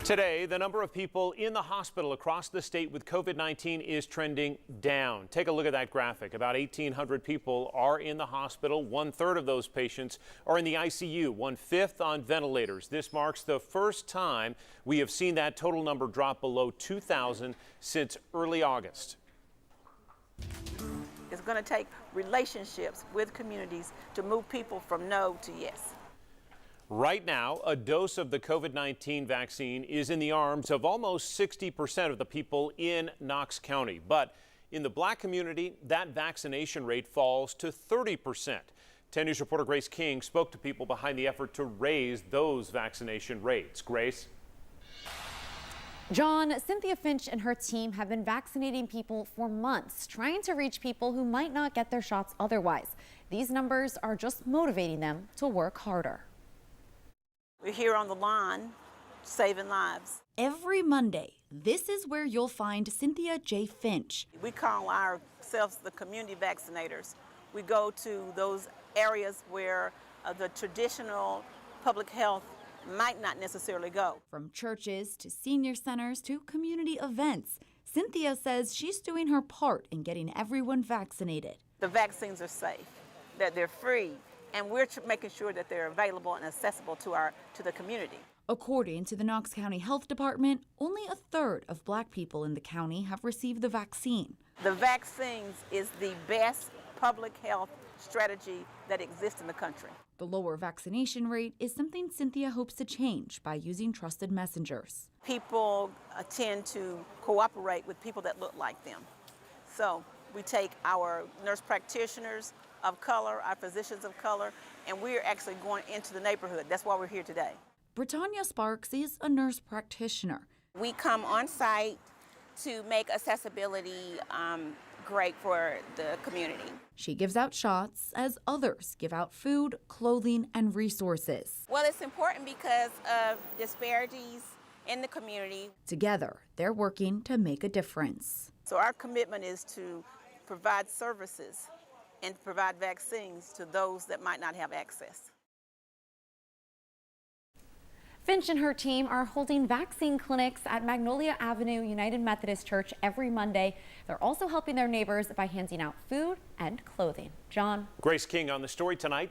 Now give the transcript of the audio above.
Today, the number of people in the hospital across the state with COVID-19 is trending down. Take a look at that graphic. About 1,800 people are in the hospital. 1/3 of those patients are in the ICU, 1/5 on ventilators. This marks the first time we have seen that total number drop below 2,000 since early August. It's going to take relationships with communities to move people from no to yes. Right now, a dose of the COVID-19 vaccine is in the arms of almost 60% of the people in Knox County. But in the Black community, that vaccination rate falls to 30%. 10 News reporter Grace King spoke to people behind the effort to raise those vaccination rates. Grace? John, Cynthia Finch and her team have been vaccinating people for months, trying to reach people who might not get their shots otherwise. These numbers are just motivating them to work harder. We're here on the line, saving lives. Every Monday, this is where you'll find Cynthia J. Finch. We call ourselves the community vaccinators. We go to those areas where the traditional public health might not necessarily go. From churches to senior centers to community events, Cynthia says she's doing her part in getting everyone vaccinated. The vaccines are safe, that they're free, and we're making sure that they're available and accessible to the community. According to the Knox County Health Department, only 1/3 of Black people in the county have received the vaccine. The vaccines is the best public health strategy that exists in the country. The lower vaccination rate is something Cynthia hopes to change by using trusted messengers. People tend to cooperate with people that look like them. So we take our nurse practitioners of color, our physicians of color, and we're actually going into the neighborhood. That's why we're here today. Britannia Sparks is a nurse practitioner. We come on site to make accessibility great for the community. She gives out shots as others give out food, clothing, and resources. Well, it's important because of disparities in the community. Together, they're working to make a difference. So our commitment is to provide services and provide vaccines to those that might not have access. Finch and her team are holding vaccine clinics at Magnolia Avenue United Methodist Church every Monday. They're also helping their neighbors by handing out food and clothing. John? Grace King on the story tonight.